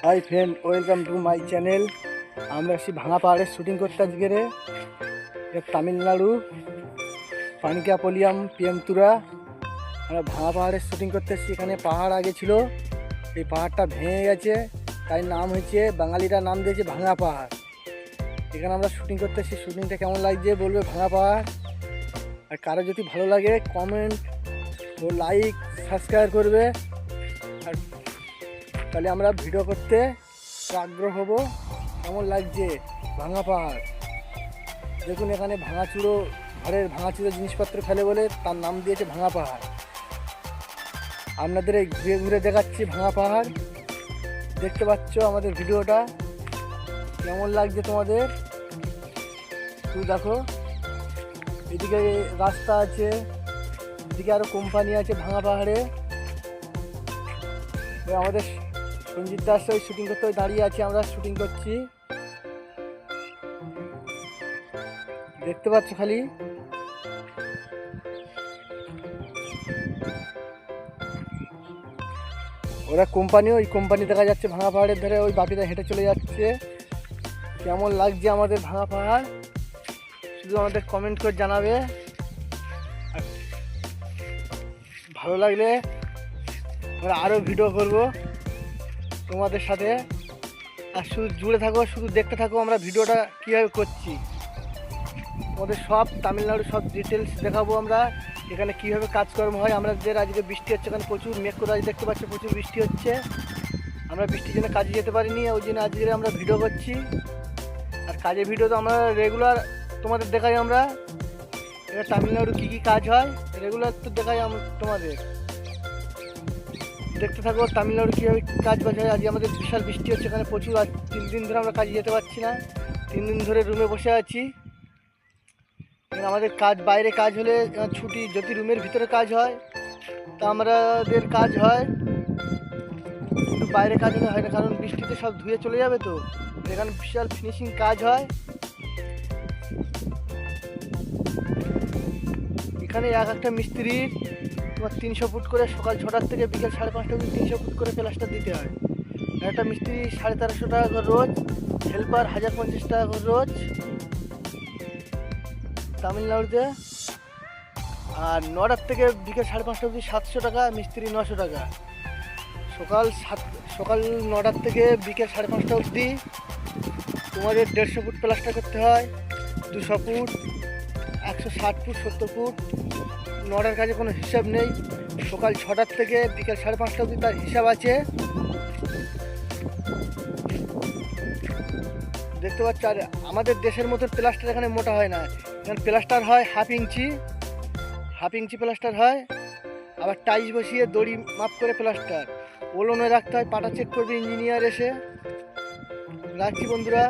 Hi friend, welcome to my channel. আমরা এসেছি ভাঙা পাহাড়ের শুটিং করতে আজকে তামিলনাড়ু পানিকাপলিয়াম পিএমতুরা। আমরা ভাঙা পাহাড়ের শুটিং করতে এসেছি। এখানে পাহাড় আগে ছিল, এই পাহাড়টা ভেঙে গেছে, তাই নাম হয়েছে, বাঙালিরা নাম দিয়েছে ভাঙা পাহাড়। এখানে আমরা শুটিং করতে এসেছি। শুটিংটা কেমন লাগছে বলবে ভাঙা পাহাড়। আর কারো যদি ভালো লাগে কমেন্ট ও লাইক সাবস্ক্রাইব করবে। আর তাহলে আমরা ভিডিও করতে আগ্রহ হব। কেমন লাগছে ভাঙা পাহাড় দেখুন। এখানে ভাঙাচুরো, ঘরের ভাঙাচুরো জিনিসপত্র ফেলে বলে তার নাম দিয়েছে ভাঙা পাহাড়। আপনাদের এই ঘুরে ঘুরে দেখাচ্ছি ভাঙা পাহাড়। দেখতে পাচ্ছ আমাদের ভিডিওটা কেমন লাগছে তোমাদের। তুই দেখো, এদিকে রাস্তা আছে, এদিকে আরও কোম্পানি আছে ভাঙা পাহাড়ে। আমাদের সঞ্জিত দাস ওই শুটিং করতে দাঁড়িয়ে আছে, আমরা শুটিং করছি। দেখতে পাচ্ছ খালি ওরা কোম্পানি, ওই কোম্পানি দেখা যাচ্ছে ভাঙা পাহাড়ের ধারে। ওই বাপিটা হেঁটে চলে যাচ্ছে। কেমন লাগছে আমাদের ভাঙা পাহাড় শুধু আমাদের কমেন্ট করে জানাবে। ভালো লাগলে আমরা আরও ভিডিও করব তোমাদের সাথে। আর শুধু জুড়ে থাকো, শুধু দেখতে থাকো আমরা ভিডিওটা কীভাবে করছি। আমাদের সব তামিলনাড়ুর সব ডিটেলস দেখাবো আমরা, এখানে কীভাবে কাজকর্ম হয়। আমাদের আজকে বৃষ্টি হচ্ছে, এখানে প্রচুর মেঘ করে, আজ দেখতে পাচ্ছি প্রচুর বৃষ্টি হচ্ছে। আমরা বৃষ্টির জন্য কাজে যেতে পারিনি, ওই জন্য আজকে আমরা ভিডিও করছি। আর কাজের ভিডিও তো আমরা রেগুলার তোমাদের দেখাই। আমরা এবার তামিলনাড়ু কী কী কাজ হয় রেগুলার তো দেখাই তোমাদের। দেখতে থাকো তামিলনাড়ু কীভাবে কাজ বাজ হয়। আজকে আমাদের বিশাল বৃষ্টি হচ্ছে, এখানে প্রচুর। আজ 3 দিন ধরে আমরা কাজে যেতে পারছি না, 3 দিন ধরে রুমে বসে আছি। আমাদের কাজ বাইরে কাজ হলে ছুটি, যদি রুমের ভিতরে কাজ হয় তা আমাদের কাজ হয়, কিন্তু বাইরে কাজ হলে হয় না, কারণ বৃষ্টিতে সব ধুয়ে চলে যাবে। তো এখানে বিশাল ফিনিশিং কাজ হয়। এখানে এক একটা মিস্ত্রির তোমার 300 ফুট করে, সকাল 6টার থেকে বিকেল 5:30 অবধি 300 ফুট করে প্লাস্টার দিতে হয়। একটা মিস্ত্রি 1350 টাকা করে রোজ, হেল্পার 1050 টাকা করে রোজ তামিলনাড়ুতে। আর 9টার থেকে বিকেল 5:30 অবধি 700 টাকা, মিস্ত্রি 900 টাকা। সকাল 9টার থেকে বিকেল 5:30 অবধি তোমাদের 150 ফুট প্লাস্টার করতে হয়, 200 ফুট, 160 ফুট, 70 ফুট। 9টার কাজে কোনো হিসাব নেই। সকাল 6টার থেকে বিকেল 5:30 অবধি তার হিসাব আছে। দেখতে পাচ্ছ। আর আমাদের দেশের মতো প্লাস্টার এখানে মোটা হয় না, এখানে প্লাস্টার হয় হাফ ইঞ্চি প্লাস্টার হয়। আবার টাইলস বসিয়ে দড়ি মাপ করে প্লাস্টার ওলনে রাখতে হয়, পাটা চেক করবে ইঞ্জিনিয়ার এসে। রাখছি বন্ধুরা।